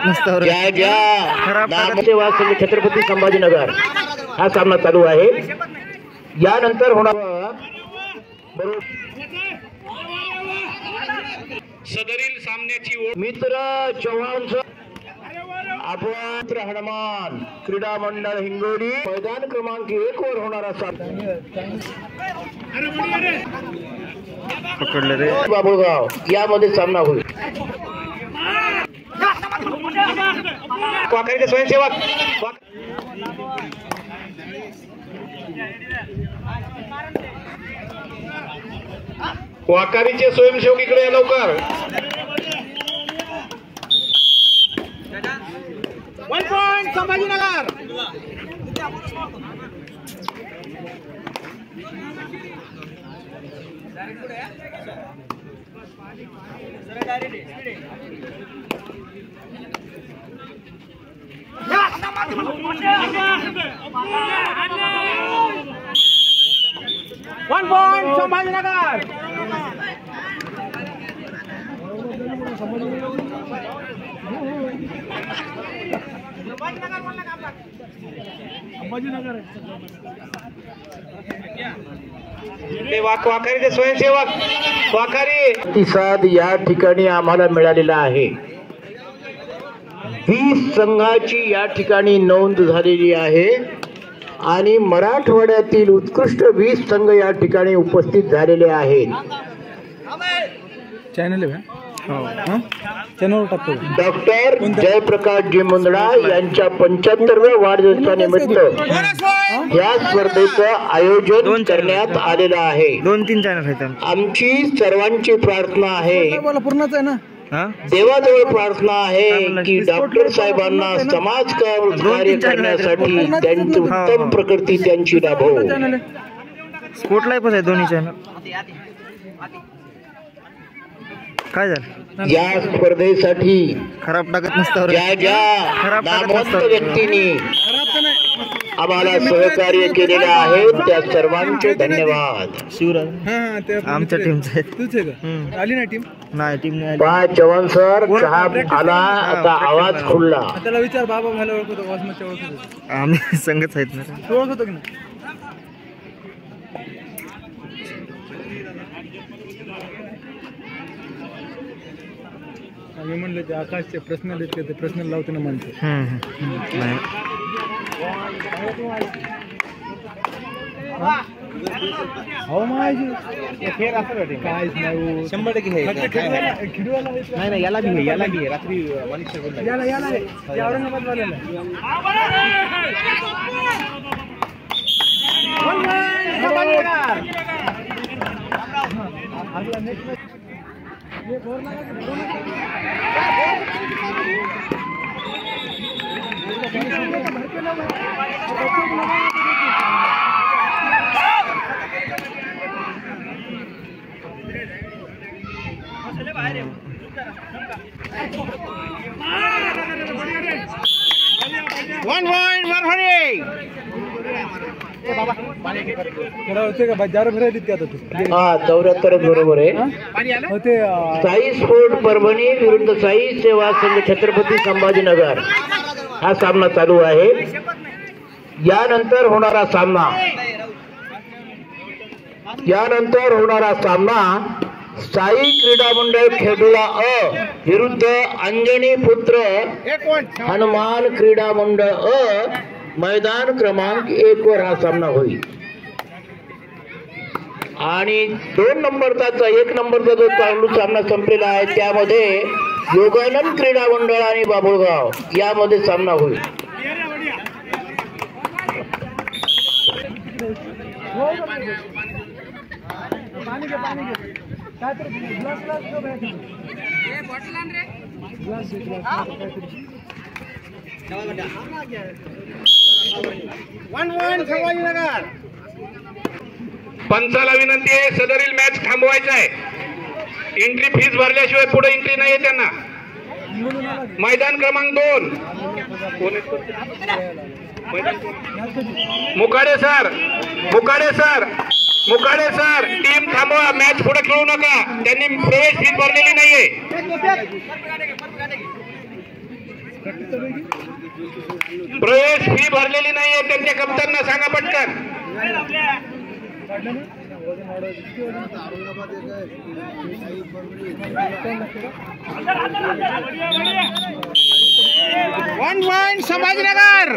टाकत नसतं ज्या ज्या नामसेवा संघ छत्रपती संभाजीनगर हा सामना चालू आहे। यानंतर होणार सदरील सामन्याची मित्र चव्हाण आपण हनुमान क्रीडा मंडळ हिंगोली मैदान क्रमांक 1 वर होणारा सामना पकडलं रे बाबुळगाव यामध्ये सामना होईल। वाकरीचे स्वयंसेवक वाकारीचे स्वयंसेवक इकडे या लवकर। 1 पॉइंट संभाजीनगर। वाकारीचे स्वयंसेवक वाकारी प्रतिसाद या ठिकाणी आम्हाला मिळालेला आहे। 20 संघाची या ठिकाणी नोंद झालेली आहे आणि मराठवाड्यातील उत्कृष्ट 20 संघ या ठिकाणी उपस्थित झालेले आहेत। चॅनल चॅनल टाकतो। डॉक्टर जयप्रकाशजी मुंदडा यांच्या 75व्या वाढदिवसानिमित्त या स्पर्धेचं आयोजन करण्यात आलेलं आहे। 2-3 चॅनल आहेत आमची सर्वांची प्रार्थना आहे पूर्णच आहे ना देवाजवळ प्रार्थना आहे की डॉक्टर साहेबांना समाज कार्य करण्यासाठी त्यांची उत्तम प्रकृती त्यांची लाभो। स्पोर्ट लाईफच आहे दोन्ही चॅनल। काय झालं या स्पर्धेसाठी खराब टाकत नसतं ज्या ज्या नामवंत व्यक्तींनी आम्हाला सहकार्य केलेलं आहे त्या सर्वांचे धन्यवाद। शिवराज आमच्या टीमचे तूच आहे का? आली ना टीम? नाही टीम नाही पहा चव्हाण सर चहा आला आता आवाज खुलला। त्याला विचार बाबा मला ओळखतो वासमाच्या ओळखतो आम्ही संगत आहेत ना तू ओळखतो की ना? मी म्हणलं ते आकाशचे प्रश्न देते ते प्रश्न लावते ना म्हणते हो माझी खेळ असं काहीच नाही 100% नाही ना याला बी रात्री याला औरंगाबाद वाल्याला हा 74 बरोबर आहे। साई स्पोर्ट परभणी विरुद्ध साई सेवा संघ छत्रपती संभाजीनगर हा सामना चालू आहे। यानंतर होणारा सामना साई क्रीडा मंडळ खेडुळा अ विरुद्ध अंजनी पुत्र हनुमान क्रीडा मंडळ अ मैदान क्रमांक 1 वर हा सामना होईल। आणि 2 नंबरचा 1 नंबरचा जो चालू सामना संपलेला आहे त्यामध्ये योगानंद क्रीडा मंडळ आणि बाबुळगाव यामध्ये सामना होईल। पंचाला विनंती आहे सदरील मॅच थांबवायचा आहे। एंट्री फीस भरल्याशिवाय पुढे एंट्री नाही आहे त्यांना। मैदान क्रमांक 2 मुकाडे सर टीम थांबवा मॅच पुढे खेळू नका त्यांनी प्रवेश फीस भरलेली नाहीये। प्रवेश फी भरलेली नाहीये त्यांच्या कप्तांना सांगा पटकन. 1 point Sambhajinagar.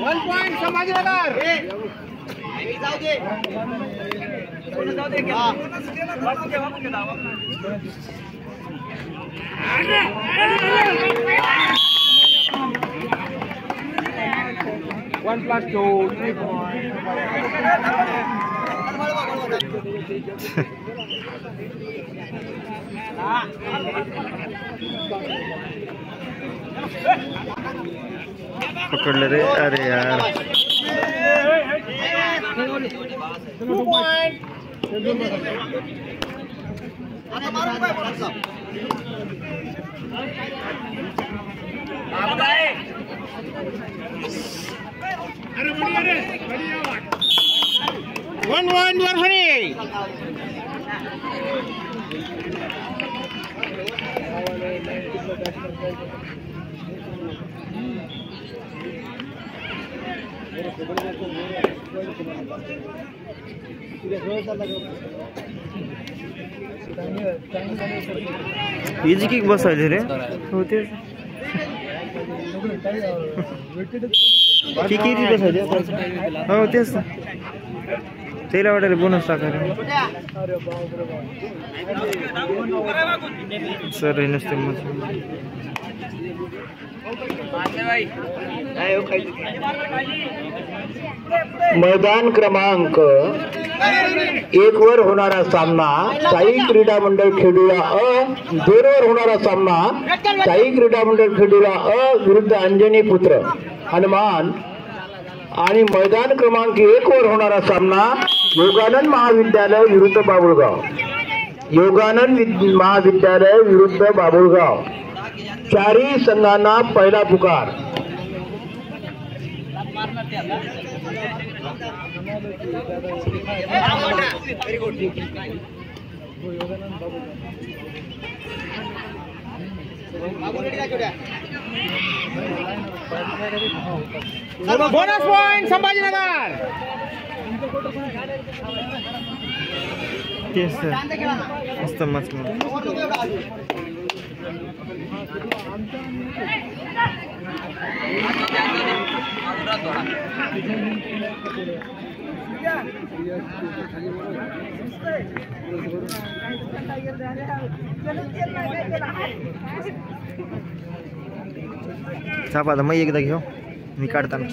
One point Sambhajinagar. One plus two, 3 points. पकड़ले रे. अरे यार 2 points. One Warhani. Easy kick बसायचे रे होते. किक इजी बसायचे. हो तेच त्याला वाटायला बोनस टाकायला. सर हे नसते मग. मैदान क्रमांक 1 वर होणारा सामना साई क्रीडा मंडळ खेडूला अ. 2 वर होणारा सामना साई क्रीडा मंडळ खेडूला अ विरुद्ध अंजनी पुत्र हनुमान. आणि मैदान क्रमांक 1 वर होणारा सामना योगानंद महाविद्यालय विरुद्ध बाबुळगाव. योगानंद महाविद्यालय विरुद्ध बाबुळगाव. चारही संघांना पहिला पुकार. Bonus point Sambhajinagar. तेच सर मस्त मस्त. साप आता मग एकदा घेऊ मी काढताना.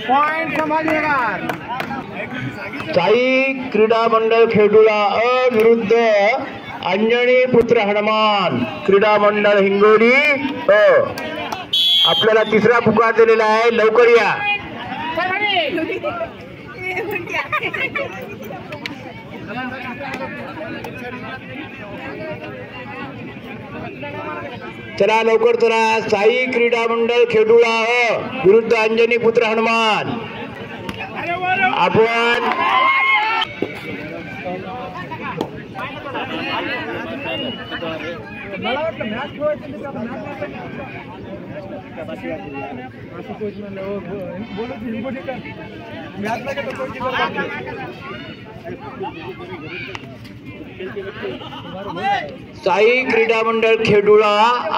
पॉइंट संभाजीनगर. साई क्रीडा मंडळ खेडूला अ विरुद्ध अंजनी पुत्र हनुमान क्रीडा मंडळ हिंगोली अ. आपल्याला तिसरा पुकार दिलेला आहे. लवकर या. चला लवकर चला. साई क्रीडा मंडळ खेडूला अ विरुद्ध अंजनी पुत्र हनुमान. आपण साई क्रीडा मंडळ खेडूला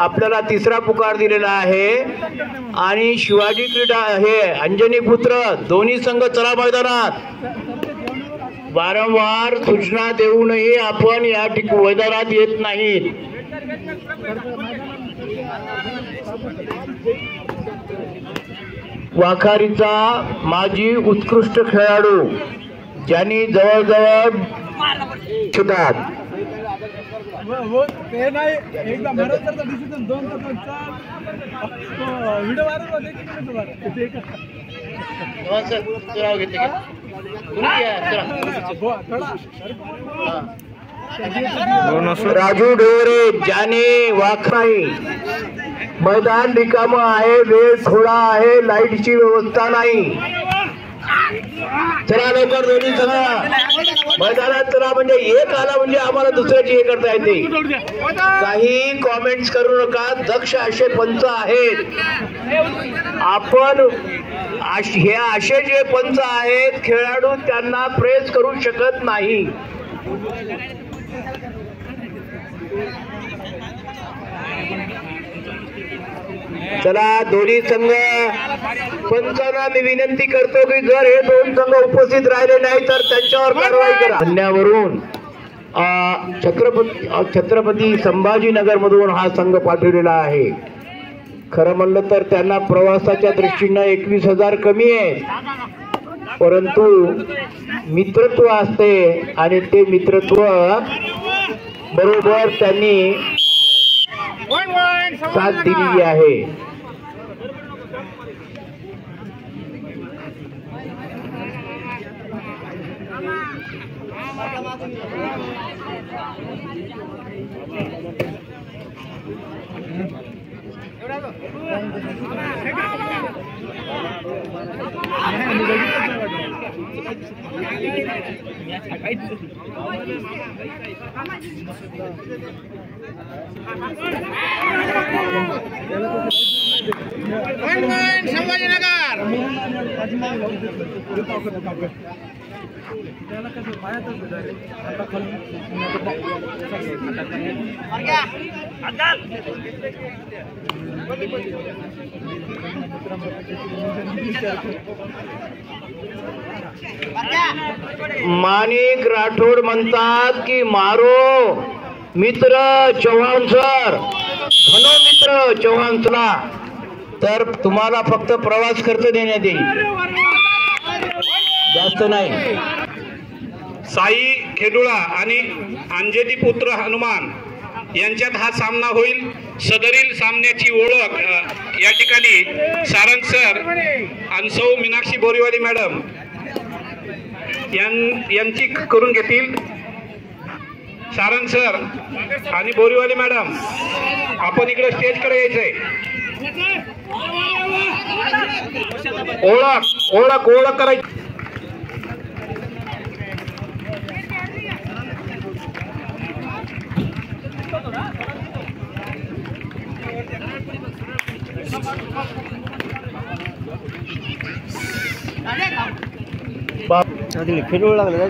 आपल्याला तिसरा पुकार दिलेला आहे. आणि शिवाजी क्रीडा हे अंजनी पुत्र दोन्ही संघ चला मैदानात. वारंवार सूचना देऊनही आपण या ठिकाणी मैदानात येत नाहीत. वाखारीचा माजी उत्कृष्ट खेळाडू ज्यांनी जवळजवळ छुतात. नाव घेतलं का राजू डोरे जाने वाखराई मैदान रिकाम आहे, वेळ थोडा आहे, लाईटची व्यवस्था नाही. चला लवकर दोन्ही चला मैदानात चला, म्हणजे एक आला म्हणजे आम्हाला दुसऱ्याची हे करता येते. काही कॉमेंट्स करू नका, दक्ष असे पंच आहेत. आपण हे असे जे पंच आहेत खेळाडू त्यांना प्रेस करू शकत नाही. चला दोन्ही संघ पंचांना मी विनंती करतो की जर हे दोन संघ उपस्थित राहिले नाही तर त्यांच्यावर कारवाई करा. धन्यावरून छत्रपती संभाजीनगर मधून हा संघ पाठवलेला आहे. खरं म्हणलं तर त्यांना प्रवासाच्या दृष्टीनं 21,000 कमी आहे, परंतु मित्रत्व असते आणि ते मित्रत्व बरोबर त्यांनी साथ दिलेली आहे. माणिक राठोड म्हणतात की मारो मित्र चव्हाण सर, घनो मित्र चव्हाण सला, तर तुम्हाला फक्त प्रवास खर्च देण्यात येईल, जास्त नाही. साई खेडुळा आणि अंजेदी पुत्र हनुमान यांच्यात हा सामना होईल. सदरील सामन्याची ओळख या ठिकाणी सारंग सर आणि सौ मीनाक्षी बोरीवाली मॅडम यांची करून घेतील. सारंग सर आणि बोरीवाली मॅडम आपण इकडे स्टेजकडे यायचंय. ओळख करायची. खेळू लागला